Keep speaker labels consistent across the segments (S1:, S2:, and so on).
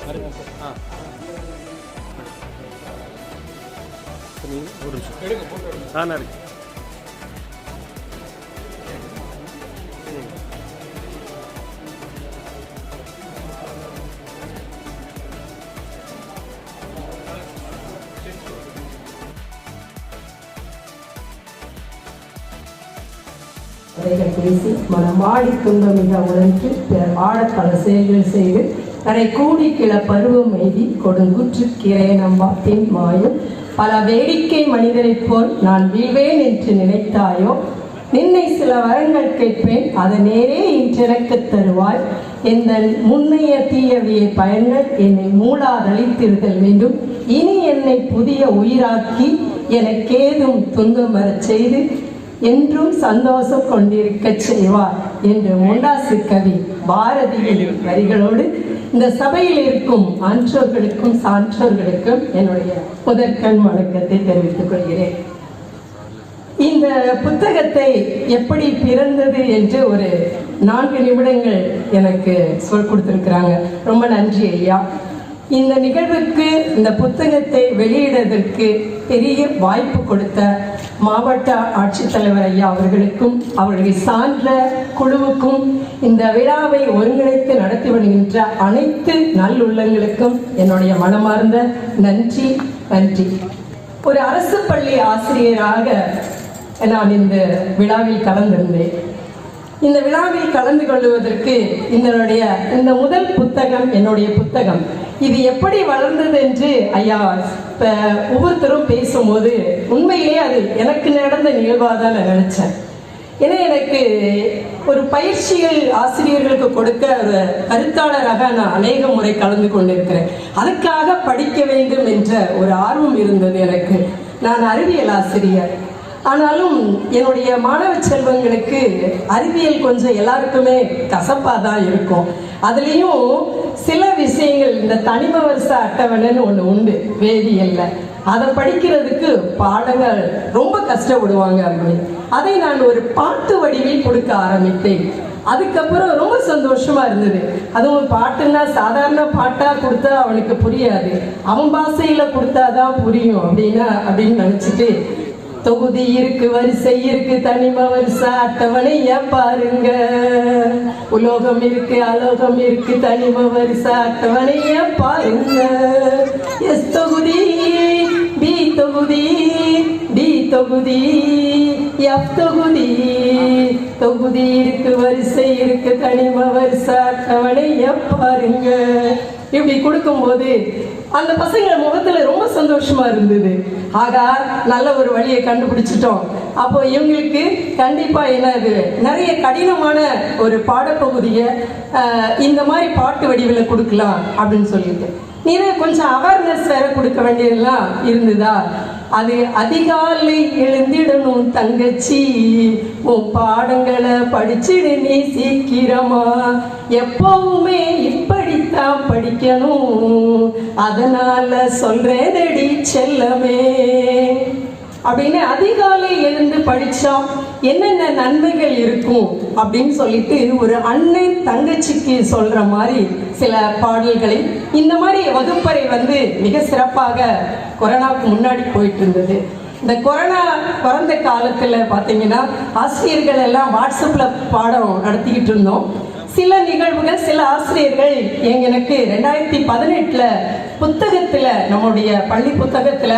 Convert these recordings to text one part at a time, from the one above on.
S1: ஒரு நிமிஷம் தானே இருக்கு.
S2: பேசி மனமாடி துன்பமிக உழைத்து பிறர் ஆடப் பல செயல்கள் செய்து தரை கூடி கிள பருவம் எய்தி கொடுங்குற்று கிரைய நம்பாத்தின் மாயும் பல வேடிக்கை மனிதரைப் போல் நான் வீழ்வேன் என்று நினைத்தாயோ? நின்னை சில வரங்கள் கேட்பேன், அதை நேரே இன்றெனக்கு தருவாய். எந்த முன்னைய தீயவிய பயன்கள் என்னை மூளாதளித்திருதல் வேண்டும். இனி என்னை புதிய உயிராக்கி எனக்கேதும் துன்பம் வரச் செய்து என்றும் சந்தோஷம் கொண்டிருக்க செய்வார் என்று முண்டாசு கவி பாரதியின் வரிகளோடு இந்த சபையில் இருக்கும் ஆன்றோர்களுக்கும் சான்றோர்களுக்கும் என்னுடைய முதற்கண் வணக்கத்தை தெரிவித்துக் கொள்கிறேன். இந்த புத்தகத்தை எப்படி பிறந்தது என்று ஒரு 4 நிமிடங்கள் எனக்கு சொல் கொடுத்திருக்கிறாங்க. ரொம்ப நன்றி ஐயா. இந்த நிகழ்வுக்கு இந்த புத்தகத்தை வெளியிடுவதற்கு பெரிய வாய்ப்பு கொடுத்த மாவட்ட ஆட்சித்தலைவர் ஐயா அவர்களுக்கும் அவர்களை சார்ந்த குழுவுக்கும் இந்த விழாவை ஒருங்கிணைத்து நடத்தி வருகின்ற அனைத்து நல்லுள்ளங்களுக்கும் என்னுடைய மனமார்ந்த நன்றி. ஒரு அரசு பள்ளி ஆசிரியராக நான் இந்த விழாவில் கலந்திருந்தேன். இந்த விழாவில் கலந்து கொள்வதற்கு இந்த முதல் புத்தகம் என்னுடைய புத்தகம். இது எப்படி வளர்ந்தது என்று ஐயா ஒவ்வொருத்தரும் பேசும்போது உண்மையிலே அது எனக்கு நடந்த நிகழ்வாக தான் நான் நினைச்சேன். ஏன்னா எனக்கு ஒரு பயிற்சிகள் ஆசிரியர்களுக்கு கொடுக்க ஒரு கருத்தாளராக நான் அநேக முறை கலந்து கொண்டிருக்கிறேன். அதுக்காக படிக்க வேண்டும் என்ற ஒரு ஆர்வம் இருந்தது எனக்கு. நான் அறிவியல் ஆசிரியர். ஆனாலும் என்னுடைய மாணவ செல்வங்களுக்கு அறிவியல் கொஞ்சம் எல்லாருக்குமே கசப்பாக தான் இருக்கும். அதுலேயும் சில விஷயங்கள் இந்த தனிம வரிசை அட்டவணைன்னு ஒன்று உண்டு வேதியியல்ல. அதை படிக்கிறதுக்கு பாடங்கள் ரொம்ப கஷ்டப்படுவாங்க. அதை நான் ஒரு பாட்டு வடிவில் கொடுக்க ஆரம்பித்தேன். அதுக்கப்புறம் ரொம்ப சந்தோஷமா இருந்தது. அதுவும் பாட்டுன்னா சாதாரண பாட்டா கொடுத்தா அவனுக்கு புரியாது, அவன் பாஷையில கொடுத்தாதான் புரியும் அப்படின்னு நினைச்சிட்டு தொகுதி இருக்கு, வரிசை இருக்கு, தனிம வரிசை அட்டவணைய பாருங்க. உலோகம் இருக்கு, அலோகம் இருக்கு, தனிம வரிசை அட்டவணைய பாருங்க. எஸ் தொகுதி, பி தொகுதி, டி தொகுதி, எஃப் தொகுதி. தொகுதி இருக்கு, வரிசை இருக்கு, தனிம வரிசை அட்டவணைய பாருங்க. இப்படி கொடுக்கும்போது அந்த பசங்க முகத்துல ரொம்ப சந்தோஷமா இருந்தது. ஆகா, நல்ல ஒரு வழியை கண்டுபிடிச்சிட்டோம். அப்போ இவங்களுக்கு கண்டிப்பா என்னது நிறைய கடினமான ஒரு பாடப்பகுதியை இந்த மாதிரி பாட்டு வடிவில் கொடுக்கலாம் அப்படின்னு சொல்லிட்டு நிறைய கொஞ்சம் அவேர்னஸ் வேற கொடுக்க வேண்டியதெல்லாம் இருந்ததா. அது அதிகாலை எழுந்திடணும் தங்கச்சி, உன் பாடங்களை படிச்சிடு நீ சீக்கிரமா, எப்பவுமே இப்படித்தான் படிக்கணும், அதனால சொல்றேனடி செல்லமே அப்படின்னு அதிகாலை எழுந்து படிச்சா என்னென்ன நன்மைகள் இருக்கும் அப்படின்னு சொல்லிட்டு ஒரு அண்ணன் தங்கச்சிக்கு சொல்ற மாதிரி சில பாடல்களை இந்த மாதிரி வகுப்பறை மிக சிறப்பாக கொரோனாவுக்கு முன்னாடி போயிட்டு இருந்தது. இந்த கொரோனா பிறந்த காலத்துல பாத்தீங்கன்னா ஆசிரியர்கள் எல்லாம் வாட்ஸ்அப்ல பாடம் நடத்திக்கிட்டு இருந்தோம். சில நிகழ்வுகள் சில ஆசிரியர்கள் எனக்கு 2018 புத்தகத்துல நம்முடைய பள்ளி புத்தகத்துல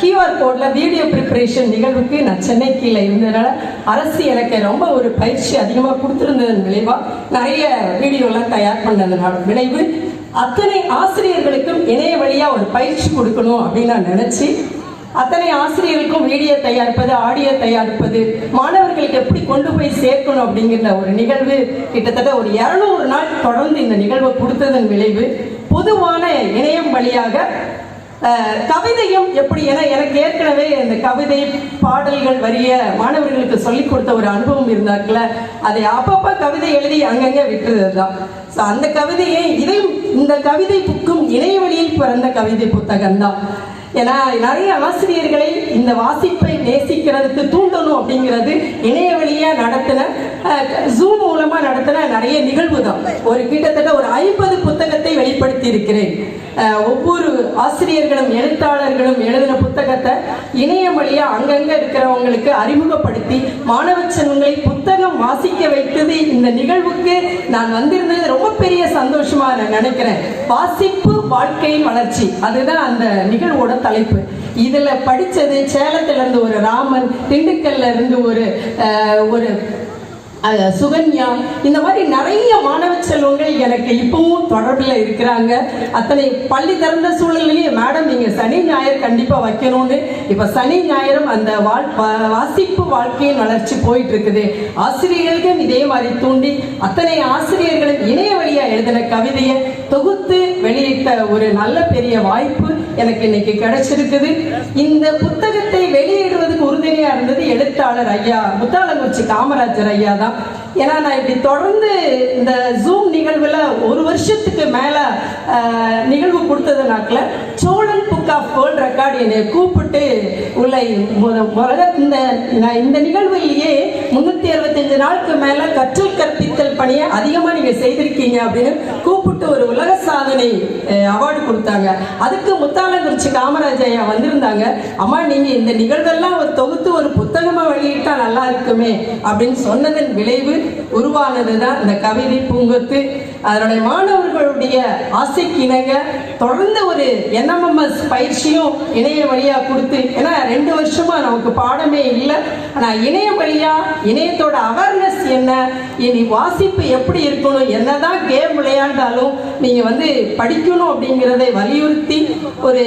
S2: QR கோட்ல வீடியோ ப்ரிப்பரேஷன் நிகழ்வுக்கு நான் சென்னை கீழே இருந்ததுனால அரசு எனக்கு ரொம்ப ஒரு பயிற்சி அதிகமாக கொடுத்துருந்ததன் விளைவா நிறைய வீடியோலாம் தயார் பண்ணதுனால விளைவு அத்தனை ஆசிரியர்களுக்கும் இணைய வழியா ஒரு பயிற்சி கொடுக்கணும் அப்படின்னு நான் நினைச்சு அத்தனை ஆசிரியர்களுக்கும் வீடியோ தயாரிப்பது, ஆடியோ தயாரிப்பது, மாணவர்களுக்கு எப்படி கொண்டு போய் சேர்க்கணும் அப்படிங்கிற ஒரு நிகழ்வு கிட்டத்தட்ட ஒரு 200 நாள் தொடர்ந்து இந்த நிகழ்வை கொடுத்ததன் விளைவு பொதுவான இணையம் வழியாக கவிதையும் எப்படி எனக்கு ஏற்கனவே இந்த கவிதை பாடல்கள் வரிய மாணவர்களுக்கு சொல்லிக் கொடுத்த ஒரு அனுபவம் இருந்தார்கள, அதை அப்பப்ப கவிதை எழுதி அங்கங்க விட்டுறது தான். ஸோ அந்த கவிதையை இந்த கவிதை புக்கும் இணைய வழியில் பிறந்த கவிதை புத்தகம் தான். ஏன்னா நிறைய ஆசிரியர்களை இந்த வாசிப்பை நேசிக்கிறதுக்கு தூண்டணும் அப்படிங்கிறது இணைய வழியா நடத்தின ஜூம் மூலமா நடத்தின நிறைய நிகழ்வு தான். கிட்டத்தட்ட ஒரு 50 புத்தகத்தை வெளிப்படுத்தி இருக்கிறேன். ஒவ்வொரு ஆசிரியர்களும் எழுத்தாளர்களும் எழுதின புத்தகத்தை இணையம் வழியா அங்கங்க இருக்கிறவங்களுக்கு அறிமுகப்படுத்தி மாணவ செல்வங்களை புத்தகம் வாசிக்க வைத்தது இந்த நிகழ்வுக்கு நான் வந்திருந்தது ரொம்ப பெரிய சந்தோஷமா நான் நினைக்கிறேன். வாசிப்பு வாழ்க்கையின் வளர்ச்சி, அதுதான் அந்த நிகழ்வோட தலைப்பு. இதுல படிச்சது சேலத்துல இருந்து ஒரு ராமன், திண்டுக்கல்ல இருந்து ஒரு சுகன்யா, இந்த மாதிரி நிறைய மாணவ செல்வங்கள் எனக்கு இப்பவும் தொடர்பில் இருக்கிறாங்க. அத்தனை பள்ளி திறந்த சூழலிலேயே மேடம் நீங்க சனி ஞாயிறு கண்டிப்பா வைக்கணும்னு இப்ப சனி ஞாயிறும் அந்த வாசிப்பு வாழ்க்கையின் வளர்ச்சி போயிட்டு இருக்குது. ஆசிரியர்களுக்கும் இதே மாதிரி தூண்டி அத்தனை ஆசிரியர்களும் இணைய வழியா எழுதின கவிதையை தொகுத்து வெளியிட்ட ஒரு நல்ல பெரிய வாய்ப்பு எனக்கு இன்னைக்கு கிடைச்சிருக்குது. இந்த புத்தகத்தை வெளியிடுவதற்கு உறுதுணையா இருந்தது எழுத்தாளர் ஐயா முத்தாலங்குறிச்சி காமராஜர் ஐயா தான். ஏன்னா நான் இப்படி தொடர்ந்து இந்த ஜூம் நிகழ்வுல ஒரு வருஷத்துக்கு மேல நிகழ்வு கொடுத்ததுனாக்கல Cholan book of world record என்னை கூப்பிட்டு உள்ள இந்த நிகழ்வுலேயே 365 நாளுக்கு மேல கற்றல் கற்பித்தல் பணியை அதிகமா நீங்க செய்திருக்கீங்க அப்படின்னு கூப்பிட்டு ஒரு உலக சாதனை அவார்டு கொடுத்தாங்க. அதுக்கு முத்தாலங்குறிச்சி காமராஜ் ஐயா வந்திருந்தாங்க. அம்மா நீங்க இந்த நிகழ்வெல்லாம் ஒரு தொகுத்து ஒரு புத்தகமா வெளியிட்டா நல்லா இருக்குமே அப்படின்னு சொன்னதன் விளைவு உருவானதுதான் இந்த கவிதை பூங்கொத்து. அதனுடைய மாணவர்களுடைய ஆசைக்கு இணங்க தொடர்ந்து ஒரு NMMS பயிற்சியும் இணைய வழியா கொடுத்து, ஏன்னா 2 வருஷமா நமக்கு பாடமே இல்லை. ஆனா இணைய வழியா இணையத்தோட அவேர்னஸ் என்ன, இனி வாசிப்பு எப்படி இருக்கணும், என்னதான் கேம் விளையாண்டாலும் நீங்க படிக்கணும் அப்படிங்கிறதை வலியுறுத்தி ஒரு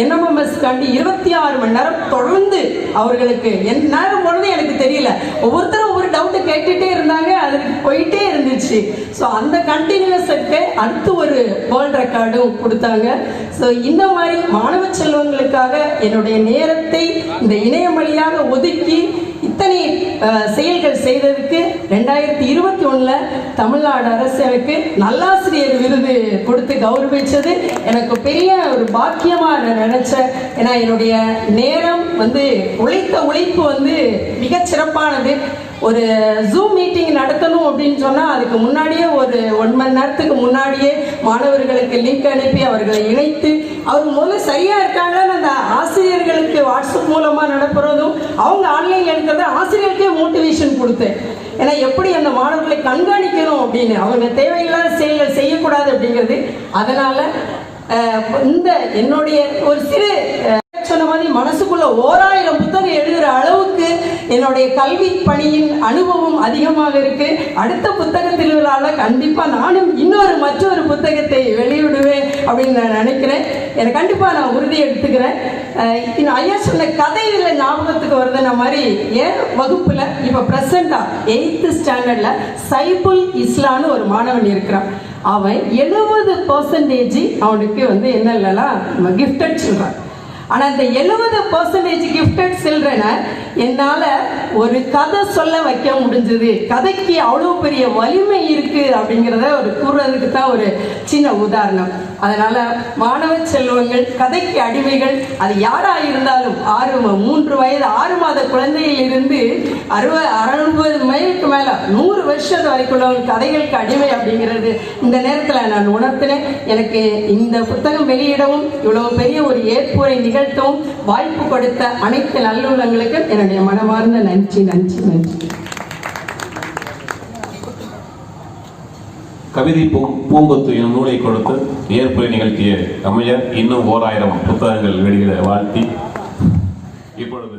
S2: NMMS காண்டி 26 மணி நேரம் தொடர்ந்து அவர்களுக்கு நேரம் போனது எனக்கு தெரியல. ஒவ்வொருத்தரும் ஒவ்வொரு டவுட் கேட்டுட்டே இருந்தாங்க, அதுக்கு போயிட்டே இருந்துச்சு. ஸோ அந்த கண்டினியூஸுக்கு அடுத்து ஒரு வேர்ல்ட் ரெக்கார்டும் கொடுத்தாங்க. ஸோ இந்த மாதிரி மாணவ செல்வங்களுக்காக என்னுடைய நேரத்தை இந்த இணையம் வழியாக ஒதுக்கி இத்தனை செயல்கள் செய்ததுக்கு 2021 தமிழ்நாடு அரசு எனக்கு நல்லாசிரியர் விருது கொடுத்து கௌரவிச்சது எனக்கு பெரிய ஒரு பாக்கியமா நான் நினைச்சேன். ஏன்னா என்னுடைய நேரம் உழைத்த உழைப்பு மிகச் சிறப்பானது. ஒரு ஜூம் மீட்டிங் நடத்தணும் அப்படின்னு சொன்னா அதுக்கு முன்னாடியே ஒரு 1 மணி நேரத்துக்கு முன்னாடியே மாணவர்களுக்கு லிங்க் அனுப்பி அவர்களை இணைத்து அவங்க முதல்ல சரியா இருக்காங்கன்னு அந்த ஆசிரியர்களுக்கு வாட்ஸ்அப் மூலமா நடப்புறதும் அவங்க ஆன்லைன்ல இருக்கிறத ஆசிரியருக்கே மோட்டிவேஷன் கொடுத்தேன். ஏன்னா எப்படி அந்த மாணவர்களை கண்காணிக்கணும் அப்படின்னு, அவங்க தேவையில்லாத செயல்கள் செய்யக்கூடாது அப்படிங்கிறது. அதனால இந்த என்னுடைய ஒரு சிறு சொன்ன மாதிரி மனசுக்குள்ள 1000 புத்தகம் எழுதுற அளவுக்கு என்னுடைய கல்வி பணியின் அனுபவம் அதிகமாக இருக்கு. அடுத்த புத்தக திருவிழால கண்டிப்பா நானும் மற்றொரு புத்தகத்தை வெளியிடுவேன் அப்படின்னு நான் நினைக்கிறேன். எனக்கு கண்டிப்பா நான் உறுதி எடுத்துக்கிறேன். ஐயா சொன்ன கதை இதுல ஞாபகத்துக்கு வருதுன மாதிரி என் வகுப்புல இப்ப பிரசண்டா 8th ஸ்டாண்டர்ட்ல சைபுல் இஸ்லான்னு ஒரு மாணவன் இருக்கிறான். அவன் 70% அவனுக்கு என்னெல்லாம் கிஃப்டட் சில்ட்ரன். ஆனா இந்த 70% கிஃப்டட் சில்ட்ரனை என்னால ஒரு கதை சொல்ல வைக்க முடிஞ்சது. கதைக்கு அவ்வளவு பெரிய வலிமை இருக்கு அப்படிங்கிறத கூறுறதுக்கு தான் ஒரு சின்ன உதாரணம். அதனால மாணவ செல்வங்கள் கதைக்கு அடிமைகள், அது யாரா இருந்தாலும் 3 வயது 6 மாத குழந்தையில் இருந்து 60 மைலுக்கு மேல 100 வருஷத்து வரைக்குள்ள கதைகளுக்கு அடிமை அப்படிங்கிறது இந்த நேரத்தில் நான் உணர்த்தினேன். எனக்கு இந்த புத்தகம் வெளியிடவும் இவ்வளவு பெரிய ஒரு ஏற்புரை நிகழ்த்தவும் வாய்ப்பு கொடுத்த அனைத்து நல்லுள்ளங்களுக்கு என்னுடைய மனமார்ந்த நன்றி நன்றி நன்றி.
S3: கவிதை பூங்கொத்து எனும் நூலை கொடுத்து ஏற்புரை நிகழ்த்திய அமையர் இன்னும் 1000 புத்தகங்கள் வெளியிட வாழ்த்தி இப்பொழுது